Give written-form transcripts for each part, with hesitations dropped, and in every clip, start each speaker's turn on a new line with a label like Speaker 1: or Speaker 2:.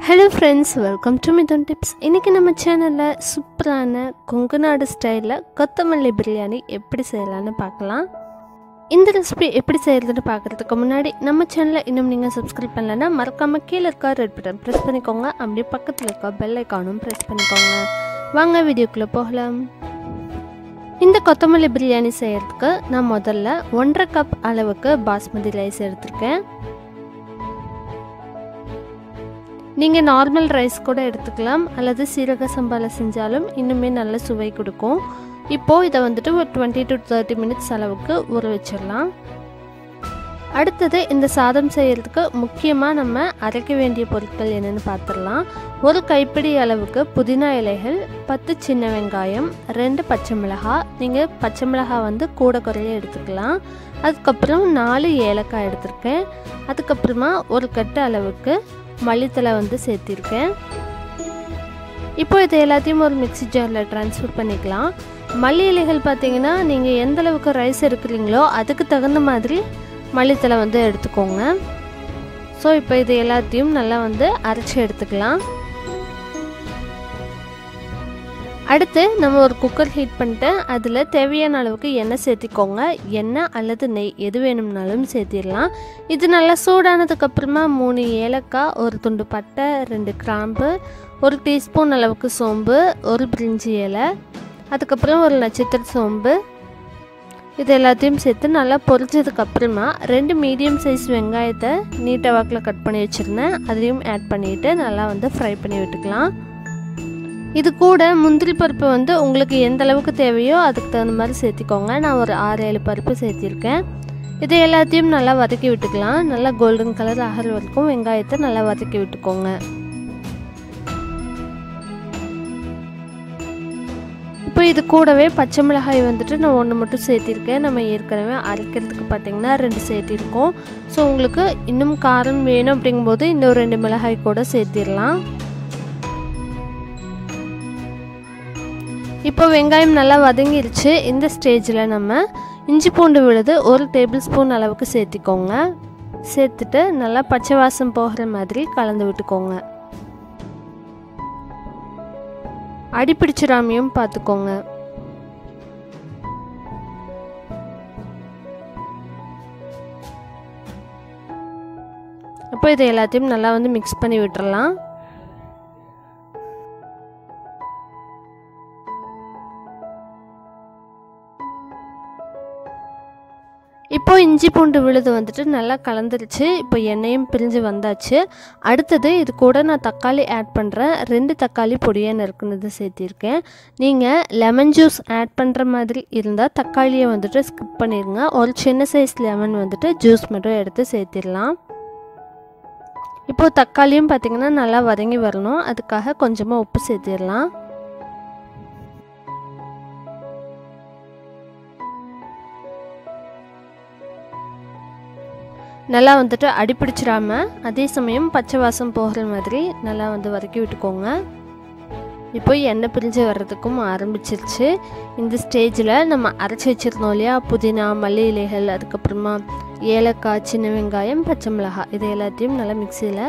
Speaker 1: Hello friends, welcome to Mithuntips. இன்னைக்கு நம்ம சேனல்ல சூப்பரான கொங்குநாடு ஸ்டைல்ல கொத்தமல்லி பிரியாணி எப்படி செய்யலாம்னு பார்க்கலாம். இந்த ரெசிபி எப்படி செய்யறதுன்னு பார்க்கிறதுக்கு முன்னாடி நம்ம சேனலை இன்னும் நீங்க சப்ஸ்கிரைப் பண்ணலனா மறக்காம கீழ இருக்க ரெட் பட்டன் பிரஸ் பண்ணிக்கோங்க. அப்படியே பக்கத்துல இருக்க பெல் ஐகானும் பிரஸ் பண்ணிக்கோங்க. வாங்க வீடியோக்குள்ள போகலாம். இந்த கொத்தமல்லி பிரியாணி செய்யறதுக்கு நான் முதல்ல 1.5 கப் அளவுக்கு பாஸ்மதி ரைஸ் எடுத்துர்க்கேன். நீங்கள் நார்மல் ரைஸ் கூட எடுத்துக்கலாம் அல்லது சீரக சம்பால செஞ்சாலும் இன்னுமே நல்ல சுவை கொடுக்கும். இப்போது இதை வந்துட்டு ஒரு 20 to 30 மினிட்ஸ் அளவுக்கு ஊற வச்சிடலாம். அடுத்தது இந்த சாதம் செய்கிறதுக்கு முக்கியமாக நம்ம அரைக்க வேண்டிய பொருட்கள் என்னென்னு பார்த்துடலாம். ஒரு கைப்பிடி அளவுக்கு புதினா இலைகள், 10 சின்ன வெங்காயம், 2 பச்சை மிளகாய். நீங்கள் பச்சை மிளகாய் வந்து கூட குறைய எடுத்துக்கலாம். அதுக்கப்புறம் 4 ஏலக்காய் எடுத்திருக்கேன். அதுக்கப்புறமா ஒரு கட்டு அளவுக்கு மல்லித்தலை வந்து சேர்த்திருக்கேன். இப்போ இது எல்லாத்தையும் ஒரு மிக்ஸி ஜாரில் ட்ரான்ஸ்ஃபர் பண்ணிக்கலாம். மல்லி இலைகள் பார்த்தீங்கன்னா நீங்கள் எந்த அளவுக்கு ரைஸ் எடுக்கிறீங்களோ அதுக்கு தகுந்த மாதிரி மல்லித்தலை வந்து எடுத்துக்கோங்க. ஸோ இப்போ இது எல்லாத்தையும் நல்லா வந்து அரைச்சி எடுத்துக்கலாம். அடுத்து நம்ம ஒரு குக்கர் ஹீட் பண்ணிட்டு அதில் தேவையான அளவுக்கு எண்ணெய் சேர்த்திக்கோங்க. எண்ணெய் அல்லது நெய் எது வேணும்னாலும் சேர்த்திடலாம். இது நல்லா சூடானதுக்கப்புறமா 3 ஏலக்காய், ஒரு துண்டு பட்டை, 2 கிராம்பு, 1 டீஸ்பூன் அளவுக்கு சோம்பு, ஒரு பிரிஞ்சி இலை, அதுக்கப்புறம் ஒரு நட்சத்திர சோம்பு, இது எல்லாத்தையும் சேர்த்து நல்லா பொரிச்சதுக்கப்புறமா 2 மீடியம் சைஸ் வெங்காயத்தை நீட்டை வாக்கில் கட் பண்ணி வச்சுருந்தேன். அதையும் ஆட் பண்ணிவிட்டு நல்லா வந்து ஃப்ரை பண்ணி விட்டுக்கலாம். இது கூட முந்திரி பருப்பு வந்து உங்களுக்கு எந்த அளவுக்கு தேவையோ அதுக்கு தகுந்த மாதிரி சேர்த்திக்கோங்க. நான் ஒரு 6-7 பருப்பு சேர்த்திருக்கேன். இதை எல்லாத்தையும் நல்லா வதக்கி விட்டுக்கலாம். நல்லா கோல்டன் கலர் ஆகிற வரைக்கும் வெங்காயத்தை நல்லா வதக்கி விட்டுக்கோங்க. இப்போ இது கூடவே பச்சை மிளகாய் வந்துட்டு நான் 1 மட்டும் சேர்த்திருக்கேன். நம்ம ஏற்கனவே அரைக்கிறதுக்கு பார்த்திங்கன்னா 2 சேர்த்திருக்கோம். ஸோ உங்களுக்கு இன்னும் காரம் வேணும் அப்படிங்கும்போது இன்னும் 2 மிளகாய் கூட சேர்த்திடலாம். இப்போ வெங்காயம் நல்லா வதங்கிருச்சு. இந்த ஸ்டேஜில் நம்ம இஞ்சி பூண்டு விழுது 1 டேபிள் ஸ்பூன் அளவுக்கு சேர்த்திக்கோங்க. சேர்த்துட்டு நல்லா பச்சை வாசம் போகிற மாதிரி கலந்து விட்டுக்கோங்க. அடிப்பிடிச்சிடாமையும் பார்த்துக்கோங்க. அப்போ இதை எல்லாத்தையும் நல்லா வந்து மிக்ஸ் பண்ணி விட்டுறலாம். இப்போ இஞ்சி பூண்டு விழுது வந்துட்டு நல்லா கலந்துருச்சு. இப்போ எண்ணெயும் பிரிஞ்சு வந்தாச்சு. அடுத்தது இது கூட நான் தக்காளி ஆட் பண்ணுறேன். 2 தக்காளி பொடியாக நறுக்குனது சேர்த்திருக்கேன். நீங்கள் லெமன் ஜூஸ் ஆட் பண்ணுற மாதிரி இருந்தால் தக்காளியை வந்துட்டு ஸ்கிப் பண்ணிடுங்க. ஒரு சின்ன சைஸ் லெமன் வந்துட்டு ஜூஸ் மட்டும் எடுத்து சேர்த்திடலாம். இப்போது தக்காளியும் பார்த்திங்கன்னா நல்லா வதங்கி வரணும். அதுக்காக கொஞ்சமாக உப்பு சேர்த்திடலாம். நல்லா வந்துட்டு அடிப்பிடிச்சிடாம அதே சமயம் பச்சை வாசம் போகிற மாதிரி நல்லா வந்து வதக்கி விட்டுக்கோங்க. இப்போ எண்ணெய் பிரிஞ்சு வர்றதுக்கும் ஆரம்பிச்சிருச்சு. இந்த ஸ்டேஜில் நம்ம அரைச்சி வச்சுருந்தோம் இல்லையா, புதினா, மல்லி இலைகள், அதுக்கப்புறமா ஏலக்காய், சின்ன வெங்காயம், பச்சை மிளகாய், இது எல்லாத்தையும் நல்லா மிக்சியில்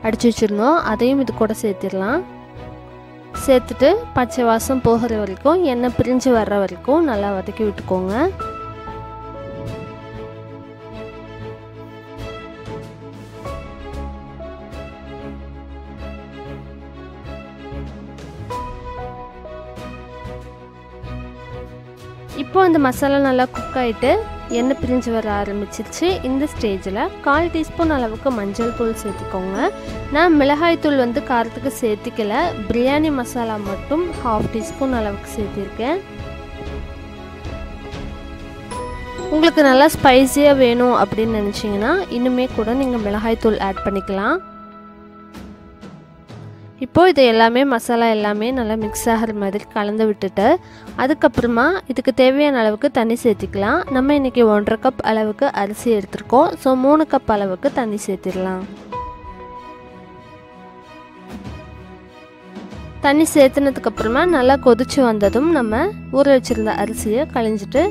Speaker 1: அடித்து வச்சுருந்தோம். அதையும் இது கூட சேர்த்திடலாம். சேர்த்துட்டு பச்சை வாசம் போகிற வரைக்கும் எண்ணெய் பிரிஞ்சு வர்ற வரைக்கும் நல்லா வதக்கி விட்டுக்கோங்க. இப்போ அந்த மசாலா நல்லா குக் ஆகிட்டு எண்ணெய் பிரிஞ்சு வர ஆரம்பிச்சிருச்சு. இந்த ஸ்டேஜில் 1/4 டீஸ்பூன் அளவுக்கு மஞ்சள் தூள் சேர்த்திக்கோங்க. நான் மிளகாய் தூள் வந்து காரத்துக்கு சேர்த்திக்கல. பிரியாணி மசாலா மட்டும் 1/2 டீஸ்பூன் அளவுக்கு சேர்த்திருக்கேன். உங்களுக்கு நல்லா ஸ்பைஸியாக வேணும் அப்படின்னு நினச்சிங்கன்னா இன்னுமே கூட நீங்கள் மிளகாய் தூள் ஆட் பண்ணிக்கலாம். இப்போது இது எல்லாமே மசாலா எல்லாமே நல்லா மிக்ஸ் ஆகிற மாதிரி கலந்து விட்டுட்டு அதுக்கப்புறமா இதுக்கு தேவையான அளவுக்கு தண்ணி சேர்த்திக்கலாம். நம்ம இன்றைக்கி 1.5 கப் அளவுக்கு அரிசி எடுத்துருக்கோம். ஸோ 3 கப் அளவுக்கு தண்ணி சேர்த்திடலாம். தண்ணி சேர்த்துனதுக்கப்புறமா நல்லா கொதிச்சு வந்ததும் நம்ம ஊற வச்சுருந்த அரிசியை களைஞ்சிட்டு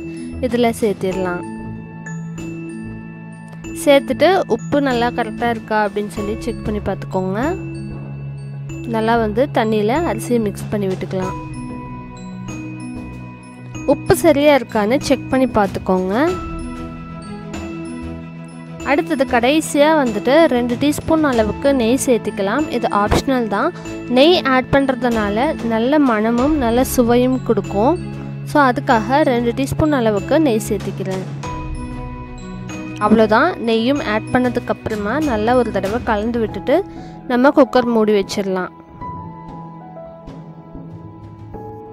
Speaker 1: இதில் சேர்த்திடலாம். சேர்த்துட்டு உப்பு நல்லா கரெக்டாக இருக்கா அப்படின்னு சொல்லி செக் பண்ணி பார்த்துக்கோங்க. நல்லா வந்து தண்ணியில் அரிசியை மிக்ஸ் பண்ணி விட்டுக்கலாம். உப்பு சரியாக இருக்கான்னு செக் பண்ணி பார்த்துக்கோங்க. அடுத்தது கடைசியாக வந்துட்டு 2 டீஸ்பூன் அளவுக்கு நெய் சேர்த்திக்கலாம். இது ஆப்ஷனல் தான். நெய் ஆட் பண்ணுறதுனால நல்ல மணமும் நல்ல சுவையும் கொடுக்கும். ஸோ அதுக்காக 2 டீஸ்பூன் அளவுக்கு நெய் சேர்த்திக்கிறேன். அவ்வளோதான். நெய்யும் ஆட் பண்ணதுக்கப்புறமா நல்லா ஒரு தடவை கலந்து விட்டுட்டு நம்ம குக்கர் மூடி வச்சிடலாம்.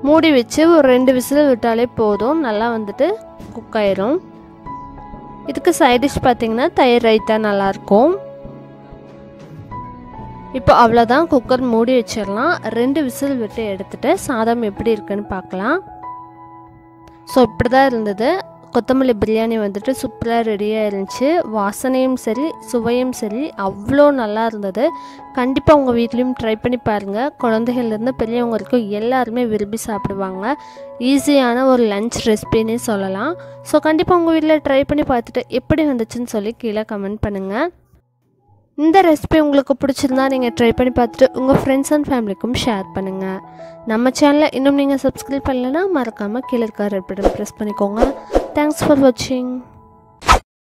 Speaker 1: மூடி வச்சு ஒரு 2 விசில் விட்டாலே போதும். நல்லா வந்துட்டு குக் ஆயிரும். இதுக்கு சைட் டிஷ் பார்த்திங்கன்னா தயிர் ரைத்தா நல்லாயிருக்கும். இப்போ அவ்வளோதான். குக்கர் மூடி வச்சிடலாம். 2 விசில் விட்டு எடுத்துகிட்டு சாதம் எப்படி இருக்குன்னு பார்க்கலாம். ஸோ இப்படி தான் இருந்தது. கொத்தமல்லி பிரியாணி வந்துட்டு சூப்பராக ரெடியாக இருந்துச்சு. வாசனையும் சரி சுவையும் சரி அவ்வளோ நல்லா இருந்தது. கண்டிப்பாக உங்கள் வீட்லேயும் ட்ரை பண்ணி பாருங்கள். குழந்தைகள்லேருந்து பெரியவங்க வரைக்கும் எல்லாருமே விரும்பி சாப்பிடுவாங்க. ஈஸியான ஒரு லஞ்ச் ரெசிபின்னே சொல்லலாம். ஸோ கண்டிப்பாக உங்கள் வீட்டில் ட்ரை பண்ணி பார்த்துட்டு எப்படி வந்துச்சுன்னு சொல்லி கீழே கமெண்ட் பண்ணுங்கள். இந்த ரெசிபி உங்களுக்கு பிடிச்சிருந்தா நீங்கள் ட்ரை பண்ணி பார்த்துட்டு உங்கள் ஃப்ரெண்ட்ஸ் அண்ட் ஃபேமிலிக்கும் ஷேர் பண்ணுங்கள். நம்ம சேனலை இன்னும் நீங்கள் சப்ஸ்கிரைப் பண்ணலைன்னா மறக்காமல் கீழே இருக்க ரெட் பட்டன் ப்ரெஸ் பண்ணிக்கோங்க. தேங்க்ஸ் ஃபார் வாட்சிங்.